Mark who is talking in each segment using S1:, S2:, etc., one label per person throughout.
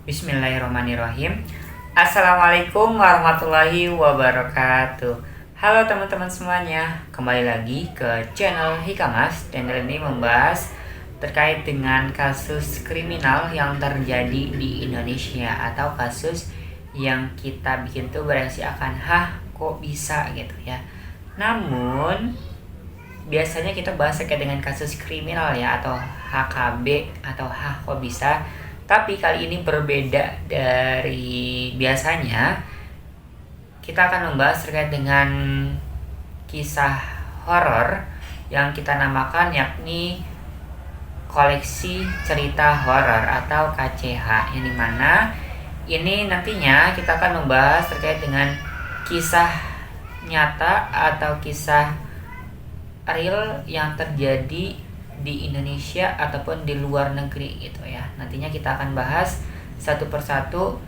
S1: Bismillahirrahmanirrahim. Assalamualaikum warahmatullahi wabarakatuh. Halo teman-teman semuanya, kembali lagi ke channel Hikamas. Channel ini membahas terkait dengan kasus kriminal yang terjadi di Indonesia, atau kasus yang kita bikin tuh bereaksi akan kok bisa gitu ya. Namun biasanya kita bahas terkait dengan kasus kriminal ya, atau HKB, atau kok bisa. Tapi kali ini berbeda dari biasanya. Kita akan membahas terkait dengan kisah horor yang kita namakan, yakni koleksi cerita horor atau KCH, yang dimana ini nantinya kita akan membahas terkait dengan kisah nyata atau kisah real yang terjadi di Indonesia ataupun di luar negeri gitu ya. Nantinya kita akan bahas satu persatu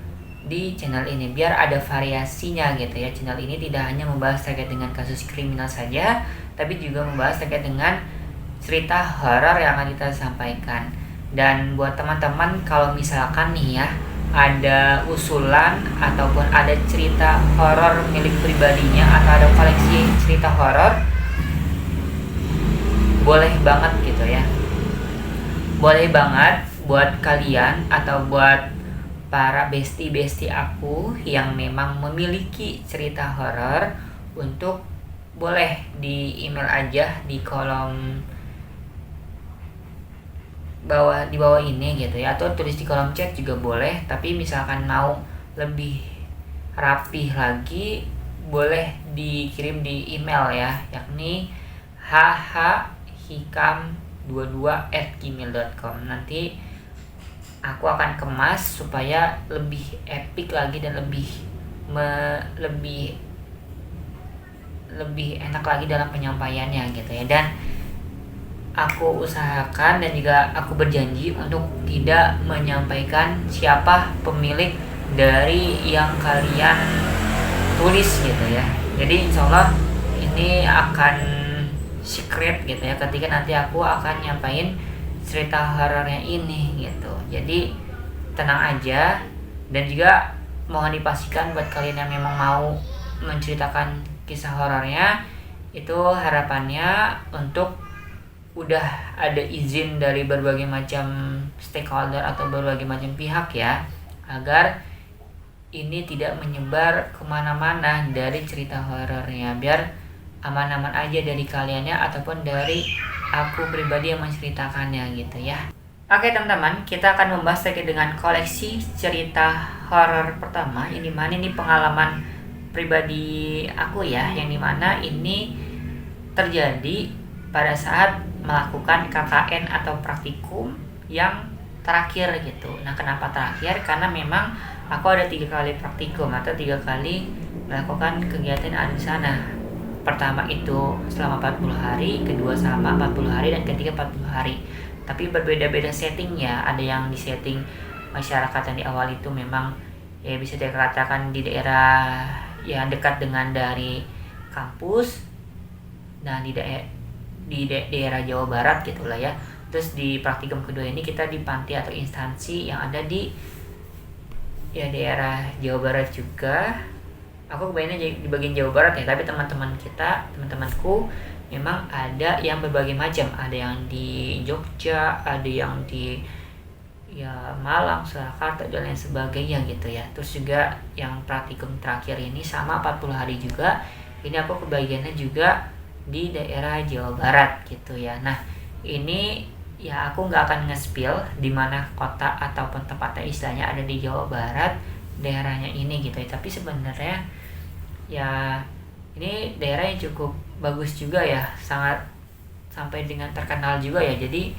S1: di channel ini biar ada variasinya gitu ya. Channel ini tidak hanya membahas terkait dengan kasus kriminal saja, tapi juga membahas terkait dengan cerita horor yang akan kita sampaikan. Dan buat teman-teman, kalau misalkan nih ya ada usulan ataupun ada cerita horor milik pribadinya atau ada koleksi cerita horor, boleh banget gitu ya. Boleh banget buat kalian atau buat para besti-besti aku yang memang memiliki cerita horor, untuk boleh di email aja di kolom di bawah ini gitu ya, atau tulis di kolom chat juga boleh. Tapi misalkan mau lebih rapih lagi, boleh dikirim di email ya, yakni hikam22@gmail.com. Nanti aku akan kemas supaya lebih epic lagi dan lebih enak lagi dalam penyampaiannya gitu ya. Dan aku usahakan dan juga aku berjanji untuk tidak menyampaikan siapa pemilik dari yang kalian tulis gitu ya. Jadi insyaallah ini akan secret gitu ya, ketika nanti aku akan nyampain cerita horornya ini gitu. Jadi tenang aja, dan juga mohon dipastikan buat kalian yang memang mau menceritakan kisah horornya, itu harapannya untuk udah ada izin dari berbagai macam stakeholder atau berbagai macam pihak ya, agar ini tidak menyebar kemana-mana dari cerita horornya, biar aman-aman aja dari kaliannya ataupun dari aku pribadi yang menceritakannya gitu ya. Oke teman-teman, kita akan membahas terkait dengan koleksi cerita horor pertama, yang dimana ini pengalaman pribadi aku ya, yang dimana ini terjadi pada saat melakukan KKN atau praktikum yang terakhir gitu. Nah, kenapa terakhir? Karena memang aku ada 3 kali praktikum atau 3 kali melakukan kegiatan di sana. Pertama itu selama 40 hari, kedua selama 40 hari, dan ketiga 40 hari. Tapi berbeda-beda settingnya. Ada yang di setting masyarakat yang di awal itu memang ya bisa dikatakan di daerah yang dekat dengan dari kampus, dan di daerah Jawa Barat gitulah ya. Terus di praktikum kedua ini kita di panti atau instansi yang ada di ya daerah Jawa Barat juga. Aku kebanyakan di bagian Jawa Barat ya, tapi teman-temanku memang ada yang berbagai macam. Ada yang di Jogja, ada yang di ya Malang, Surakarta, dan lain sebagainya gitu ya. Terus juga yang praktikum terakhir ini sama 40 hari juga. Ini aku kebagiannya juga di daerah Jawa Barat gitu ya. Nah, ini ya aku nggak akan nge-spill di mana kota ataupun tempatnya, istilahnya ada di Jawa Barat daerahnya ini gitu ya. Tapi sebenarnya ya ini daerah yang cukup bagus juga ya, sangat sampai dengan terkenal juga ya. Jadi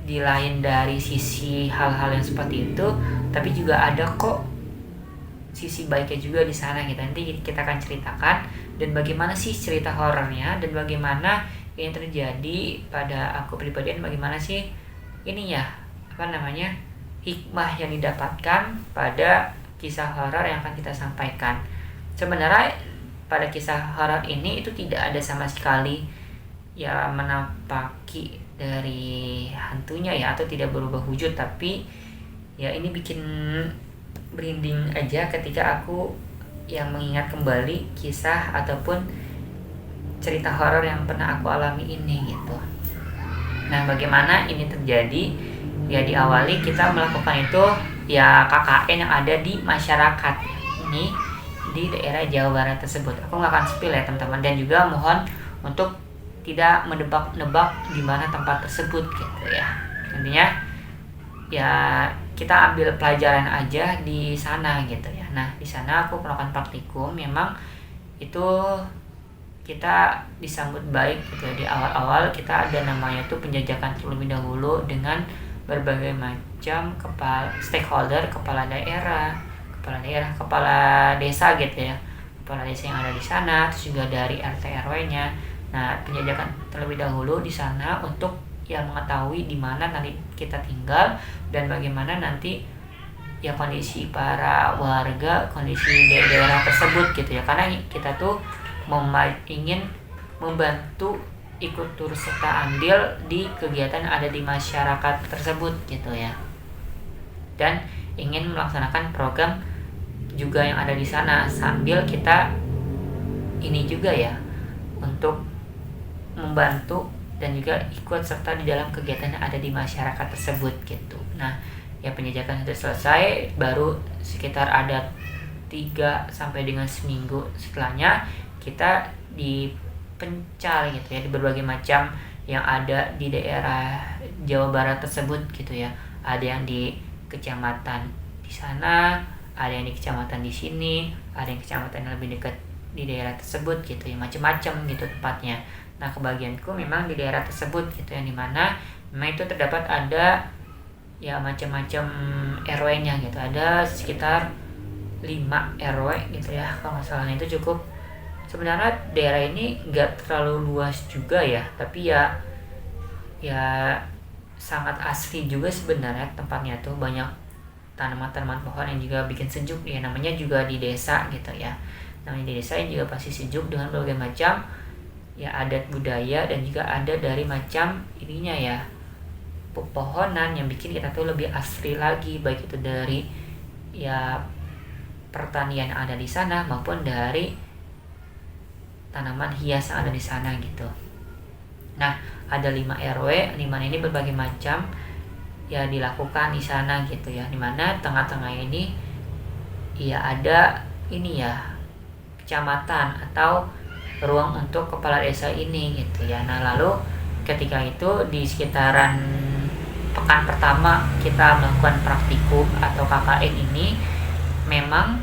S1: di lain dari sisi hal-hal yang seperti itu, tapi juga ada kok sisi baiknya juga di sana gitu. Nanti kita akan ceritakan dan bagaimana sih cerita horornya, dan bagaimana yang terjadi pada aku pribadi, dan bagaimana sih ini ya hikmah yang didapatkan pada kisah horor yang akan kita sampaikan. Sebenarnya pada kisah horor ini itu tidak ada sama sekali ya menampaki dari hantunya ya, atau tidak berubah wujud, tapi Ya ini bikin merinding aja ketika aku yang mengingat kembali kisah ataupun cerita horor yang pernah aku alami ini gitu. Nah, bagaimana ini terjadi? Ya diawali kita melakukan itu ya KKN yang ada di masyarakat ini di daerah Jawa Barat tersebut. Aku nggak akan spill ya teman-teman, dan juga mohon untuk tidak menebak-nebak di mana tempat tersebut gitu ya. Intinya ya kita ambil pelajaran aja di sana gitu ya. Nah, di sana aku melakukan praktikum, memang itu kita disambut baik gitu ya. Di awal-awal kita ada namanya tuh penjajakan terlebih dahulu dengan berbagai macam stakeholder, kepala daerah, kepala desa gitu ya. Kepala desa yang ada di sana, terus juga dari RT RW-nya. Nah, penjajakan terlebih dahulu di sana untuk yang mengetahui di mana nanti kita tinggal dan bagaimana nanti ya kondisi para warga, kondisi daerah tersebut gitu ya. Karena kita tuh ingin membantu ikut turut serta andil di kegiatan ada di masyarakat tersebut gitu ya. Dan ingin melaksanakan program juga yang ada di sana sambil kita ini juga ya untuk membantu dan juga ikut serta di dalam kegiatan yang ada di masyarakat tersebut gitu. Nah, ya penjajakan sudah selesai, baru sekitar ada 3 sampai dengan seminggu setelahnya kita dipencar gitu ya di berbagai macam yang ada di daerah Jawa Barat tersebut gitu ya. Ada yang di kecamatan di sana, ada yang di kecamatan di sini, ada yang kecamatan yang lebih dekat di daerah tersebut gitu ya, macam-macam gitu tempatnya. Nah, kebagianku memang di daerah tersebut gitu, yang dimana memang itu terdapat ada ya macam-macam RW-nya gitu. Ada sekitar 5 RW gitu ya kalau nggak salah. Itu cukup, sebenarnya daerah ini nggak terlalu luas juga ya, tapi ya sangat asri juga sebenarnya tempatnya tuh. Banyak tanaman-tanaman pohon yang juga bikin sejuk ya, namanya juga di desa gitu ya. Namanya di desa yang juga pasti sejuk dengan berbagai macam ya adat budaya, dan juga ada dari macam ininya ya pepohonan yang bikin kita tuh lebih asri lagi, baik itu dari ya pertanian yang ada di sana maupun dari tanaman hias yang ada di sana gitu. Nah, ada 5 RW, 5 ini berbagai macam ya dilakukan di sana gitu ya, dimana tengah-tengah ini ya ada ini ya kecamatan atau ruang untuk kepala desa ini gitu ya. Nah, lalu ketika itu di sekitaran pekan pertama kita melakukan praktikum atau KKN ini, memang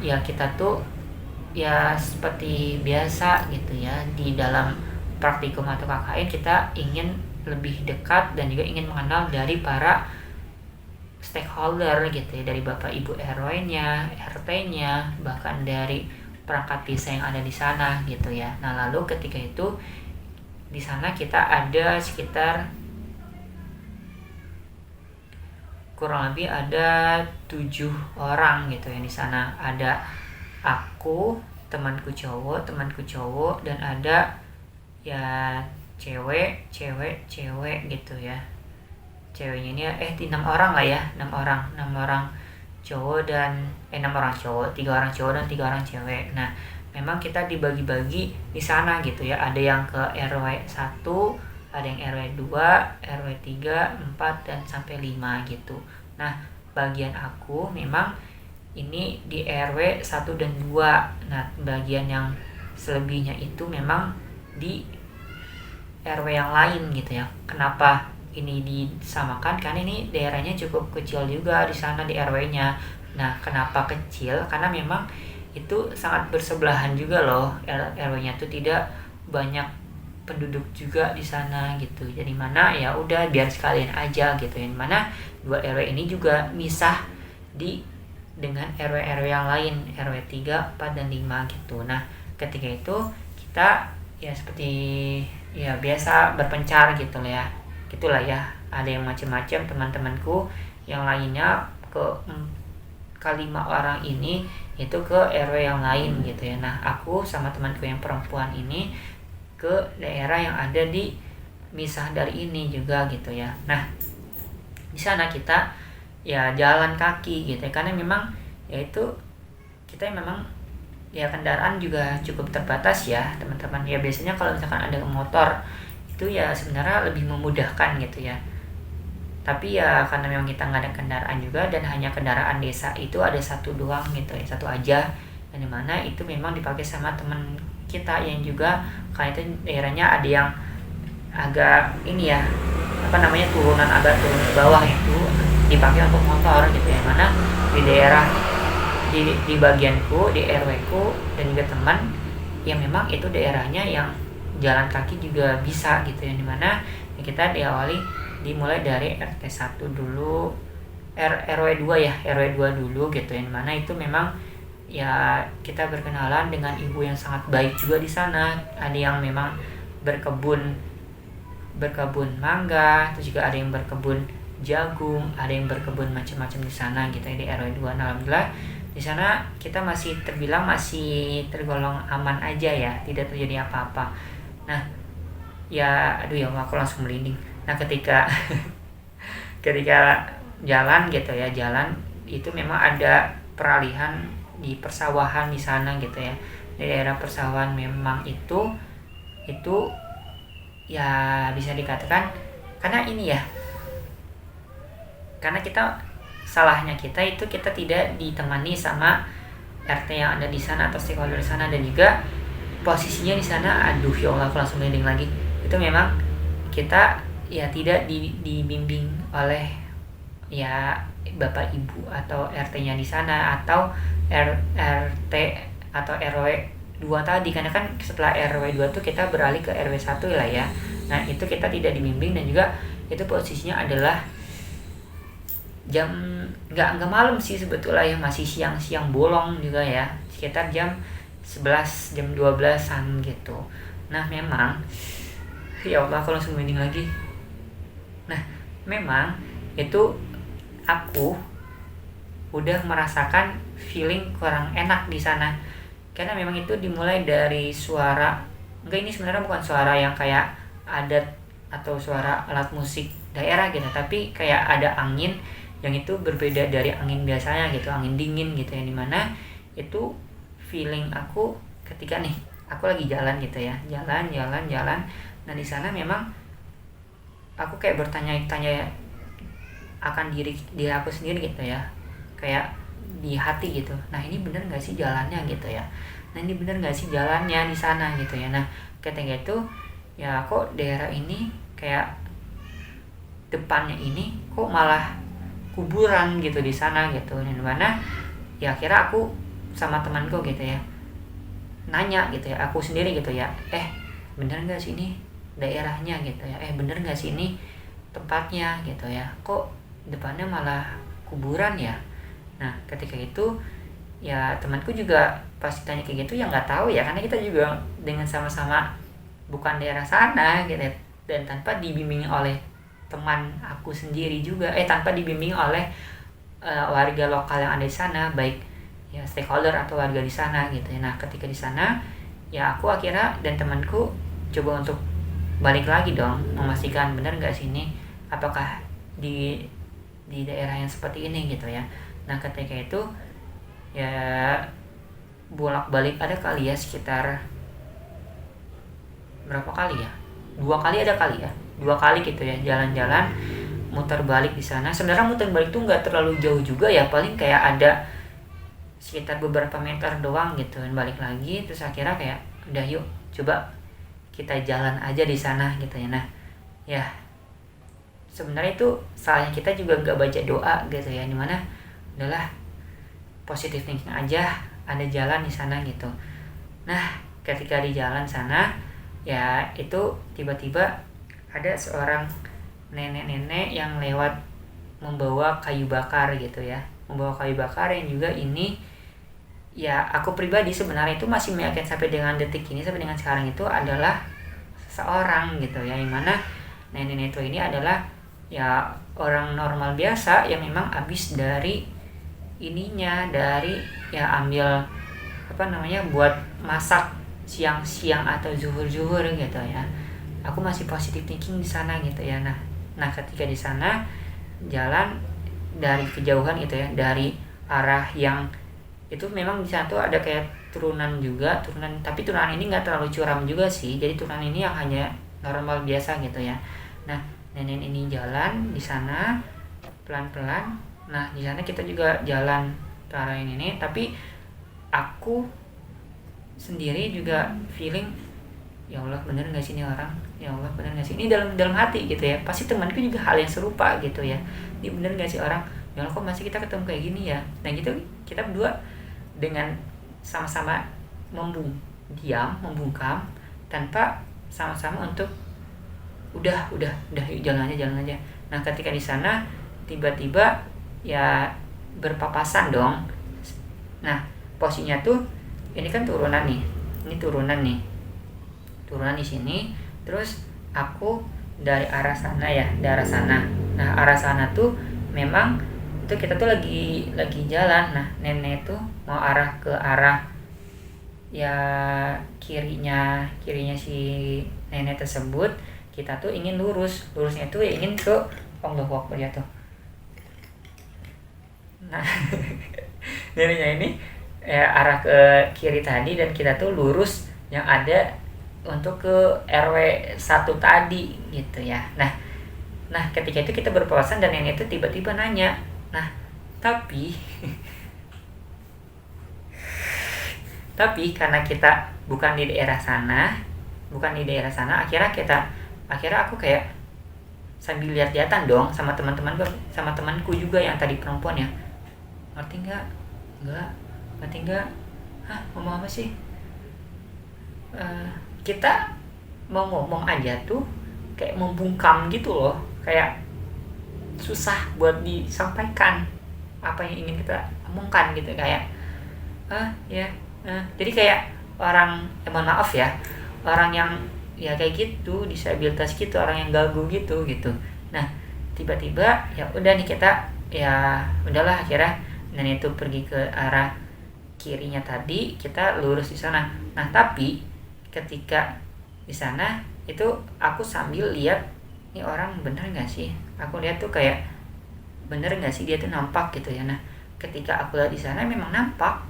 S1: ya kita tuh ya seperti biasa gitu ya, di dalam praktikum atau KKN kita ingin lebih dekat dan juga ingin mengenal dari para stakeholder gitu ya, dari Bapak Ibu RW-nya, RT-nya, bahkan dari perangkat desa yang ada di sana gitu ya. Nah, lalu ketika itu di sana kita ada sekitar kurang lebih ada 7 orang gitu ya di sana. Ada aku, temanku cowok, dan ada ya cewek gitu ya. Ceweknya ini 6 orang lah ya, 6 orang cowok dan 6 orang cowok, 3 orang cowok dan 3 orang cewek. Nah, memang kita dibagi-bagi di sana gitu ya. Ada yang ke RW 1, ada yang RW 2, RW 3, 4 dan sampai 5 gitu. Nah, bagian aku memang ini di RW 1 dan 2. Nah, bagian yang selebihnya itu memang di RW yang lain gitu ya. Kenapa ini disamakan? Karena ini daerahnya cukup kecil juga di sana di RW-nya. Nah, kenapa kecil? Karena memang itu sangat bersebelahan juga loh. RW-nya tuh tidak banyak penduduk juga di sana gitu. Jadi mana ya udah biar sekalian aja gitu. Yang mana 2 RW ini juga misah dengan RW-RW yang lain, RW 3, 4 dan 5 gitu. Nah, ketika itu kita ya seperti ya biasa berpencar gitu lah ya. Gitulah ya. Ada yang macam-macam teman-temanku yang lainnya kelima orang ini itu ke RW yang lain gitu ya. Nah, aku sama temanku yang perempuan ini ke daerah yang ada di misah dari ini juga gitu ya. Nah, di sana kita ya jalan kaki gitu ya, karena memang ya itu kita memang ya kendaraan juga cukup terbatas ya teman-teman ya. Biasanya kalau misalkan ada motor itu ya sebenarnya lebih memudahkan gitu ya, tapi ya karena memang kita nggak ada kendaraan juga dan hanya kendaraan desa itu ada satu doang gitu ya, satu aja, dan dimana itu memang dipakai sama teman kita yang juga karena itu daerahnya ada yang agak ini ya, turunan, agak turun ke bawah, itu dipakai untuk motor gitu ya. Mana di daerah di bagianku, di RW ku dan juga teman yang memang itu daerahnya yang jalan kaki juga bisa gitu ya, dimana ya kita dimulai dari RT 1 dulu, RW 2 ya, RW 2 dulu gitu ya, dimana itu memang ya kita berkenalan dengan ibu yang sangat baik juga di sana. Ada yang memang berkebun mangga, terus juga ada yang berkebun jagung, ada yang berkebun macam-macam di sana gitu ya, di RW 2. Nah, alhamdulillah di sana kita masih tergolong aman aja ya, tidak terjadi apa-apa. Nah, ya aduh ya aku langsung merinding. Nah, ketika jalan gitu ya, jalan itu memang ada peralihan di persawahan di sana gitu ya. Di daerah persawahan memang itu ya bisa dikatakan karena ini ya, karena salahnya kita itu kita tidak ditemani sama RT yang ada di sana atau stakeholder di sana, dan juga posisinya di sana aduh ya Allah aku langsung merinding lagi. Itu memang kita ya tidak dibimbing oleh ya bapak ibu atau RT-nya di sana atau RT atau RW 2 tadi, karena kan setelah RW 2 tuh kita beralih ke RW 1 lah ya. Nah, itu kita tidak dibimbing, dan juga itu posisinya adalah jam nggak malam sih sebetulnya ya, masih siang bolong juga ya, sekitar jam 11 jam 12-an gitu. Nah, memang ya Allah aku langsung merinding lagi. Nah, memang itu aku udah merasakan feeling kurang enak di sana, karena memang itu dimulai dari suara, enggak, ini sebenarnya bukan suara yang kayak adat atau suara alat musik daerah gitu, tapi kayak ada angin yang itu berbeda dari angin biasanya gitu, angin dingin gitu ya, dimana itu feeling aku ketika nih aku lagi jalan gitu ya, jalan. Nah, di sana memang aku kayak bertanya-tanya akan diri aku sendiri gitu ya, kayak di hati gitu. Nah, ini bener nggak sih jalannya gitu ya? Nah, ini bener nggak sih jalannya di sana gitu ya? Nah, ketika itu ya kok daerah ini kayak depannya ini kok malah kuburan gitu di sana gitu. Dan mana ya akhirnya aku sama temanku gitu ya nanya gitu ya, aku sendiri gitu ya, bener nggak sih ini daerahnya gitu ya, bener nggak sih ini tempatnya gitu ya, kok depannya malah kuburan ya. Nah, ketika itu ya temanku juga pas tanya kayak gitu ya nggak tahu ya, karena kita juga dengan sama-sama bukan daerah sana gitu, dan tanpa dibimbing oleh teman aku sendiri juga, tanpa dibimbing oleh warga lokal yang ada di sana, baik ya stakeholder atau warga di sana gitu ya. Nah, ketika di sana ya aku akhirnya dan temanku coba untuk balik lagi dong, memastikan benar nggak sih ini, apakah di daerah yang seperti ini gitu ya. Nah, ketika itu ya bolak-balik ada kali ya sekitar berapa kali ya, 2 kali ada kali ya, 2 kali gitu ya, jalan-jalan muter balik di sana. Sebenarnya muter balik tuh nggak terlalu jauh juga ya, paling kayak ada sekitar beberapa meter doang gitu, dan balik lagi. Terus akhirnya kayak udah yuk coba kita jalan aja di sana gitu ya. Nah, ya sebenarnya itu salahnya kita juga nggak baca doa gitu ya, dimana udahlah positive thinking aja, ada jalan di sana gitu. Nah, ketika di jalan sana ya itu tiba-tiba ada seorang nenek-nenek yang lewat membawa kayu bakar gitu ya, membawa kayu bakar yang juga ini ya aku pribadi sebenarnya itu masih meyakinkan sampai dengan detik ini, sampai dengan sekarang itu adalah seseorang gitu ya, yang mana nenek itu ini adalah ya orang normal biasa yang memang habis dari ininya, dari ya ambil buat masak siang-siang atau zuhur-zuhur gitu ya. Aku masih positive thinking di sana gitu ya. Nah ketika di sana jalan dari kejauhan gitu ya, dari arah yang itu memang di sana tuh ada kayak turunan juga, tapi turunan ini nggak terlalu curam juga sih, jadi turunan ini yang hanya normal biasa gitu ya. Nah, nenek ini jalan di sana pelan-pelan. Nah, di sana kita juga jalan ke arah ini, tapi aku sendiri juga feeling, ya Allah bener nggak sih ini orang, ya Allah bener nggak sih ini, dalam dalam hati gitu ya, pasti temanku juga hal yang serupa gitu ya, ini bener nggak sih orang, ya Allah kok masih kita ketemu kayak gini ya. Nah gitu kita berdua dengan sama-sama membungkam tanpa sama-sama untuk udah yuk jalan aja. Nah ketika di sana tiba-tiba ya berpapasan dong. Nah posisinya tuh ini kan turunan nih, turunan di sini, terus aku dari arah sana ya, Nah arah sana tuh memang itu kita tuh lagi jalan. Nah nenek tuh mau arah ke arah ya kirinya si nenek tersebut. Kita tuh ingin lurusnya tuh ingin ke Allahu Akbar ya tuh. Nah neneknya ini arah ke kiri tadi, dan kita tuh lurus yang ada untuk ke RW 1 tadi gitu ya. Nah ketika itu kita berpapasan dan nenek itu tiba-tiba nanya. Nah tapi karena kita bukan di daerah sana, akhirnya aku kayak sambil lihat-lihatan dong sama temanku juga yang tadi perempuan ya. Ngerti nggak? Hah, ngomong apa sih? Kita mau ngomong aja tuh kayak membungkam gitu loh, kayak susah buat disampaikan apa yang ingin kita omongkan gitu, kayak jadi kayak orang, mohon maaf ya, orang yang ya kayak gitu, disabilitas gitu, orang yang gagu gitu. Nah tiba-tiba ya udah nih kita ya udahlah, akhirnya dan itu pergi ke arah kirinya tadi, kita lurus di sana. Nah tapi ketika di sana itu aku sambil lihat ini orang bener nggak sih, aku lihat tuh kayak bener nggak sih dia tuh nampak gitu ya. Nah ketika aku lihat di sana memang nampak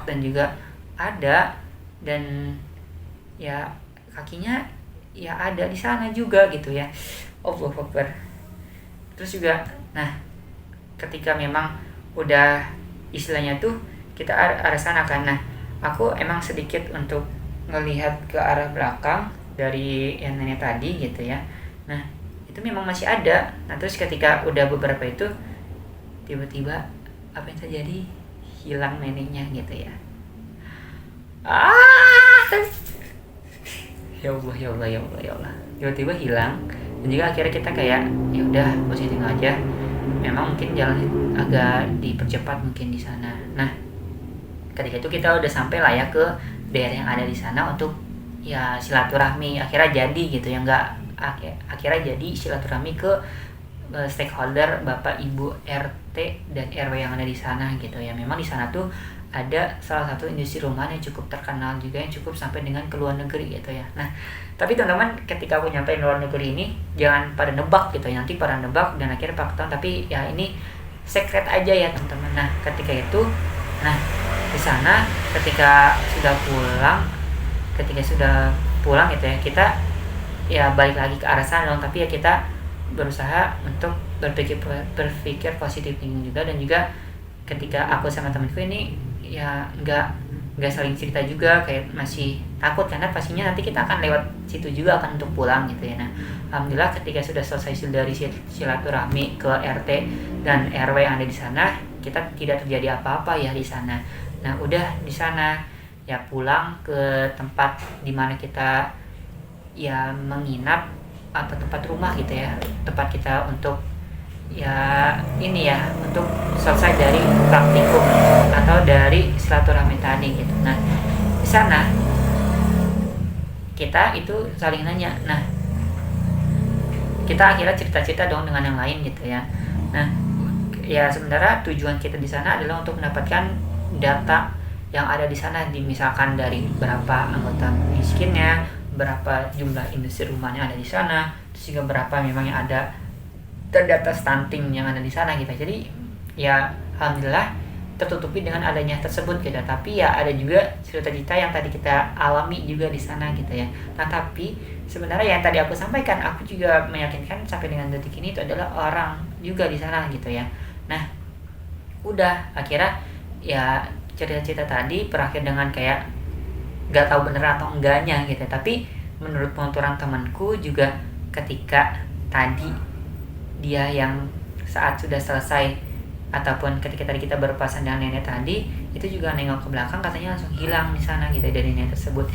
S1: dan juga ada, dan ya kakinya ya ada di sana juga gitu ya. Allahu Akbar. Terus juga nah ketika memang udah istilahnya tuh kita arah sana kan, nah aku emang sedikit untuk ngelihat ke arah belakang dari yang nenek tadi gitu ya. Nah itu memang masih ada. Nah terus ketika udah beberapa itu tiba-tiba apa yang terjadi, hilang neneknya gitu ya. Ya Allah, tiba-tiba hilang. Dan juga akhirnya kita kayak ya udah positif aja, memang mungkin jalan agak dipercepat mungkin di sana. Nah ketika itu kita udah sampai lah ya ke daerah yang ada di sana untuk ya silaturahmi, akhirnya jadi gitu ya, akhirnya jadi silaturahmi ke stakeholder Bapak Ibu RT dan RW yang ada di sana gitu ya. Memang di sana tuh ada salah satu industri rumahan yang cukup terkenal juga, yang cukup sampai dengan ke luar negeri gitu ya. Nah tapi teman-teman ketika aku nyampe luar negeri ini jangan pada nebak gitu ya, nanti pada nebak dan akhirnya Pak tapi ya ini secret aja ya teman-teman. Nah ketika itu, nah di sana ketika sudah pulang gitu ya, kita ya balik lagi ke arah sana dong, tapi ya kita berusaha untuk berpikir positif juga. Dan juga ketika aku sama temanku ini ya nggak saling cerita juga, kayak masih takut karena pastinya nanti kita akan lewat situ juga akan untuk pulang gitu ya. Nah alhamdulillah ketika sudah selesai dari silaturahmi ke RT dan RW yang ada di sana, kita tidak terjadi apa-apa ya di sana. Nah udah di sana ya pulang ke tempat dimana kita ya menginap atau tempat rumah gitu ya, tempat kita untuk ya ini ya untuk selesai dari praktikum atau dari silaturahmi tadi gitu. Nah di sana kita itu saling nanya. Nah kita akhirnya cerita-cerita dong dengan yang lain gitu ya. Nah ya sebenarnya tujuan kita di sana adalah untuk mendapatkan data yang ada di sana, misalkan dari berapa anggota miskinnya, berapa jumlah industri rumahnya ada di sana, terus juga berapa memang yang ada terdata stunting yang ada di sana gitu. Jadi ya alhamdulillah tertutupi dengan adanya tersebut gitu. Tapi ya ada juga cerita-cerita yang tadi kita alami juga di sana gitu ya. Nah tapi sebenarnya yang tadi aku sampaikan, aku juga meyakinkan sampai dengan detik ini itu adalah orang juga di sana gitu ya. Nah udah akhirnya ya cerita-cerita tadi berakhir dengan kayak gak tahu bener atau enggaknya gitu. Tapi menurut penuturan temanku juga, ketika tadi dia yang saat sudah selesai ataupun ketika tadi kita berpapasan dengan nenek tadi, itu juga nengok ke belakang, katanya langsung hilang di sana gitu dari nenek tersebut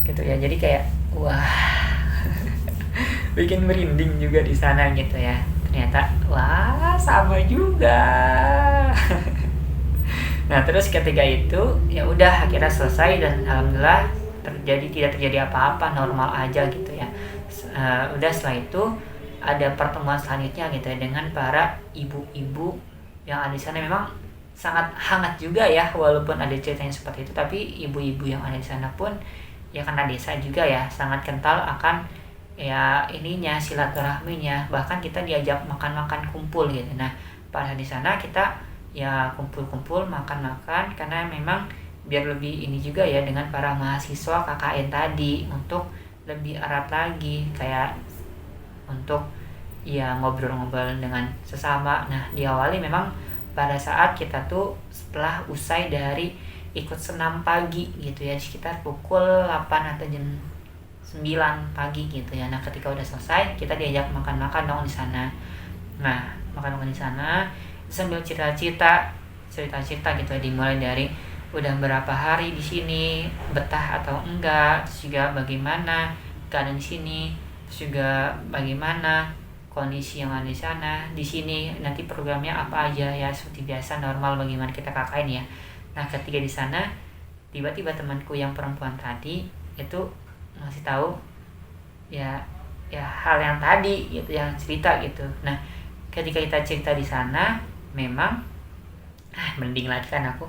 S1: gitu ya. Jadi kayak wah bikin merinding juga di sana gitu ya. Ternyata wah sama juga. Nah terus ketika itu ya udah akhirnya selesai dan alhamdulillah tidak terjadi apa-apa, normal aja gitu ya. Udah setelah itu ada pertemuan selanjutnya gitu ya dengan para ibu-ibu yang ada di sana. Memang sangat hangat juga ya, walaupun ada ceritanya seperti itu, tapi ibu-ibu yang ada di sana pun ya karena desa juga ya sangat kental akan ya ininya, silaturahminya. Bahkan kita diajak makan-makan kumpul gitu. Nah pada di sana kita ya kumpul-kumpul makan-makan, karena memang biar lebih ini juga ya dengan para mahasiswa KKN tadi, untuk lebih erat lagi kayak untuk ya ngobrol-ngobrol dengan sesama. Nah diawali memang pada saat kita tuh setelah usai dari ikut senam pagi gitu ya, sekitar pukul 8 atau jam 9 pagi gitu ya. Nah ketika udah selesai kita diajak makan-makan dong di sana. Nah makan-makan di sana sambil cerita-cerita gitu ya, dimulai dari udah berapa hari di sini, betah atau enggak, terus juga bagaimana keadaan di sini, terus juga bagaimana kondisi yang ada di sana, di sini nanti programnya apa aja ya, seperti biasa normal bagaimana kita KKN ya. Nah ketika di sana tiba-tiba temanku yang perempuan tadi itu ngasih tahu ya hal yang tadi gitu, yang cerita gitu. Nah ketika kita cerita di sana memang mending lagi kan aku.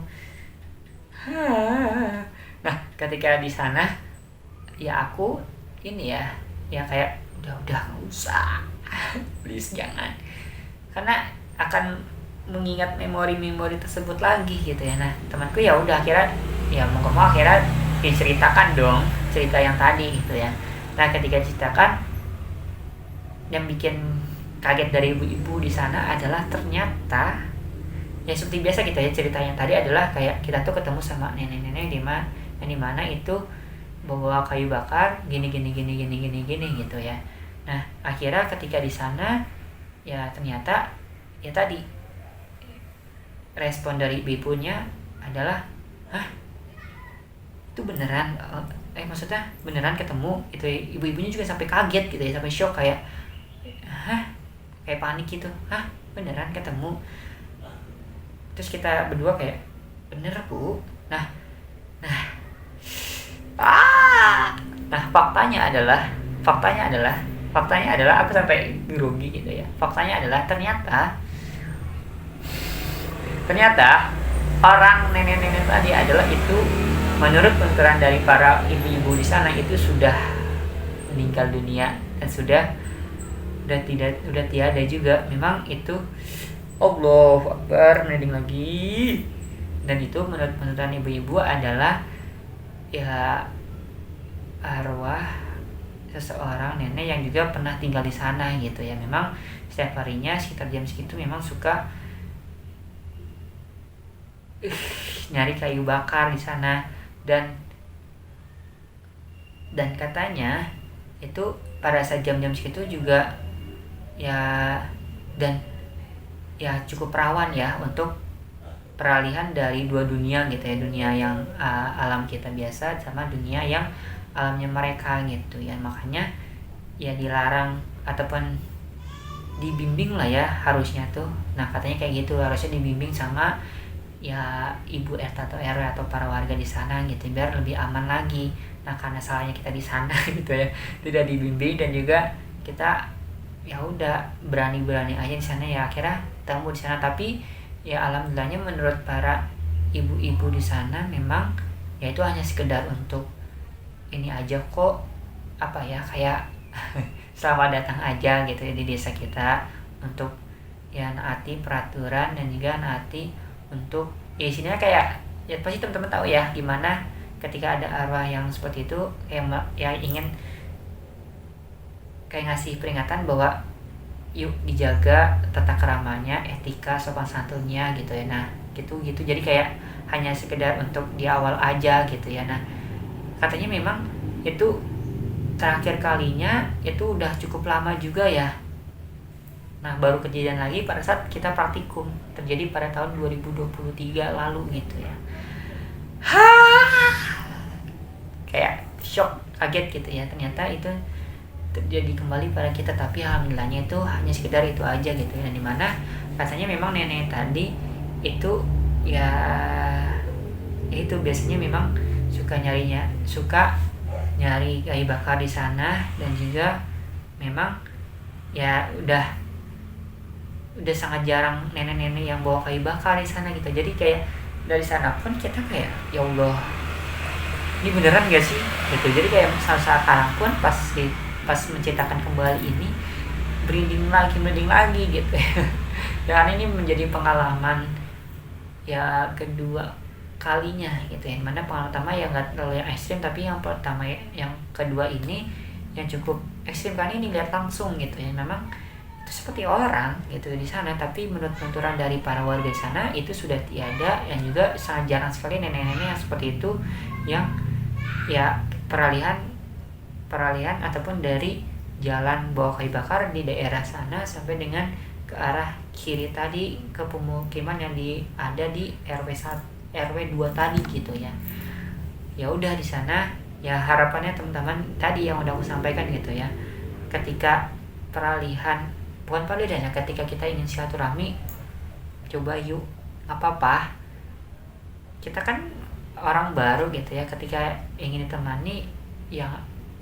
S1: Nah ketika di sana ya aku ini ya kayak udah nggak usah please jangan, karena akan mengingat memori-memori tersebut lagi gitu ya. Nah temanku ya udah akhirnya ya mau akhirnya diceritakan dong cerita yang tadi gitu ya. Nah ketika ceritakan, yang bikin kaget dari ibu-ibu di sana adalah ternyata ya seperti biasa kita ya, cerita yang tadi adalah kayak kita tuh ketemu sama nenek-nenek di mana itu bawa kayu bakar gini gitu ya. Nah akhirnya ketika di sana ya ternyata ya tadi respon dari ibunya adalah hah itu beneran, maksudnya beneran ketemu itu. Ibu-ibunya juga sampai kaget gitu ya, sampai shock kayak hah, kayak panik gitu, hah beneran ketemu. Terus kita berdua kayak bener bu. Nah faktanya adalah aku sampai grogi gitu ya. Faktanya adalah ternyata orang nenek-nenek tadi adalah itu, menurut penuturan dari para ibu-ibu di sana, itu sudah meninggal dunia dan sudah tiada juga. Memang itu Allahu Akbar, merinding lagi. Dan itu menurut penuturan ibu-ibu adalah ya arwah seseorang nenek yang juga pernah tinggal di sana gitu ya. Memang setiap harinya sekitar jam segitu memang suka nyari kayu bakar di sana, dan katanya itu pada saat jam-jam segitu juga ya, dan ya cukup rawan ya untuk peralihan dari dua dunia gitu ya, dunia yang alam kita biasa sama dunia yang alamnya mereka gitu ya. Makanya ya dilarang ataupun dibimbing lah ya harusnya tuh. Nah katanya kayak gitu, harusnya dibimbing sama ya ibu RT atau RW atau para warga di sana gitu, biar lebih aman lagi. Nah karena salahnya kita di sana gitu ya, tidak dibimbing, dan juga kita ya udah berani aja di sana ya, akhirnya temu di sana. Tapi ya alhamdulillahnya menurut para ibu-ibu di sana memang ya itu hanya sekedar untuk ini aja kok, apa ya, kayak selamat datang aja gitu ya di desa kita, untuk ya naati peraturan dan juga naati untuk ya isinya kayak ya pasti teman-teman tahu ya gimana ketika ada arwah yang seperti itu yang ingin kayak ngasih peringatan bahwa yuk dijaga tata keramanya, etika, sopan santunnya gitu ya. Nah gitu jadi kayak hanya sekedar untuk di awal aja gitu ya. Nah katanya memang itu terakhir kalinya itu udah cukup lama juga ya. Nah baru kejadian lagi pada saat kita praktikum, terjadi pada tahun 2023 lalu gitu ya. Kayak shock, kaget gitu ya, ternyata itu terjadi kembali pada kita. Tapi alhamdulillahnya itu hanya sekedar itu aja gitu ya, dimana rasanya memang nenek tadi itu ya itu biasanya memang suka nyari kayu bakar di sana, dan juga memang ya udah sangat jarang nenek-nenek yang bawa kayu bakar di sana gitu. Jadi kayak dari sana pun kita kayak ya Allah, ini beneran gak sih gitu. Jadi kayak sekarang pun pas menceritakan kembali ini merinding lagi gitu. Dan ini menjadi pengalaman ya kedua kalinya gitu ya, mana pengalaman pertama yang nggak terlalu yang ekstrim, tapi yang pertama yang kedua ini yang cukup ekstrim, karena ini lihat langsung gitu ya. Memang itu seperti orang gitu di sana, tapi menurut penuturan dari para warga di sana itu sudah tiada, yang juga sangat jarang sekali nenek-nenek yang seperti itu, yang ya peralihan ataupun dari jalan bawa kayu bakar di daerah sana sampai dengan ke arah kiri tadi ke pemukiman yang ada di RW 2 tadi gitu ya. Ya udah di sana ya harapannya teman-teman tadi yang udah aku sampaikan gitu ya, ketika ketika kita ingin silaturahmi, coba yuk, nggak apa-apa, kita kan orang baru gitu ya, ketika ingin ditemani ya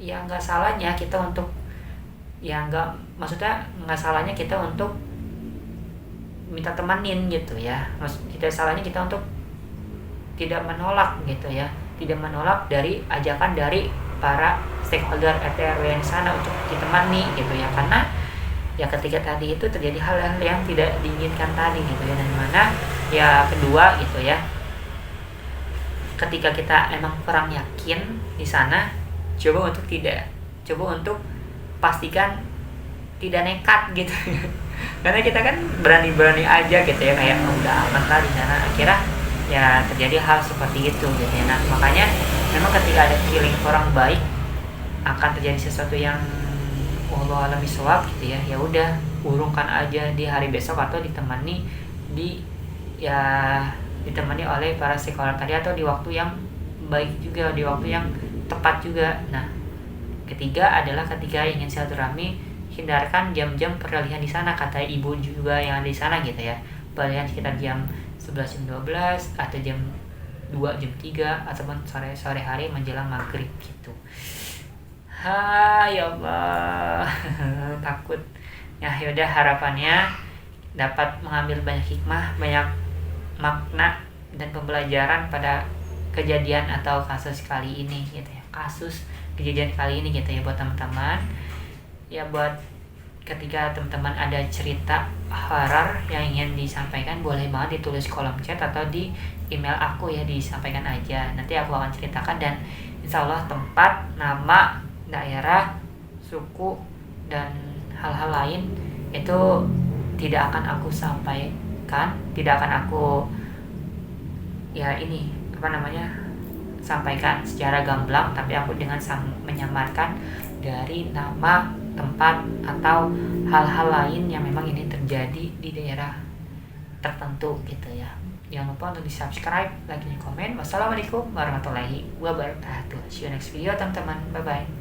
S1: nggak salahnya kita untuk nggak salahnya kita untuk minta temenin gitu ya. Salahnya kita untuk tidak menolak gitu ya, tidak menolak dari ajakan dari para stakeholder RT RW di sana untuk ditemani gitu ya. Karena ya ketika tadi itu terjadi hal-hal yang tidak diinginkan tadi gitu ya. Dan mana ya kedua gitu ya, ketika kita emang kurang yakin di sana, coba untuk pastikan tidak nekat gitu. Karena kita kan berani aja gitu ya, kayak udah aman lah di sana, akhirnya ya terjadi hal seperti itu gitu ya. Nah makanya memang ketika ada feeling kurang baik akan terjadi sesuatu yang Allah alami sewab gitu ya, ya udah urungkan aja di hari besok, atau ditemani oleh para stakeholder tadi, atau di waktu yang baik juga, di waktu yang tepat juga. Nah ketiga adalah ketika ingin silaturahmi, hindarkan jam-jam peralihan di sana, kata ibu juga yang ada di sana gitu ya. Peralihan sekitar jam 11, jam 12, atau jam 2, jam 3, ataupun sore hari menjelang maghrib gitu. Ya Allah. Takut. Ya yaudah, harapannya dapat mengambil banyak hikmah, banyak makna dan pembelajaran pada kejadian atau kasus kali ini gitu ya. Kejadian kali ini gitu ya, buat teman-teman. Ya buat ketika teman-teman ada cerita horor yang ingin disampaikan, boleh banget ditulis kolom chat atau di email aku ya, disampaikan aja. Nanti aku akan ceritakan, dan insya Allah tempat, nama, daerah, suku, dan hal-hal lain itu tidak akan aku sampaikan, tidak akan aku sampaikan secara gamblang, tapi aku dengan menyamarkan dari nama, tempat, atau hal-hal lain yang memang ini terjadi di daerah tertentu gitu ya. Jangan lupa untuk di subscribe, like, dan komen. Wassalamualaikum warahmatullahi wabarakatuh. See you next video teman-teman, bye bye.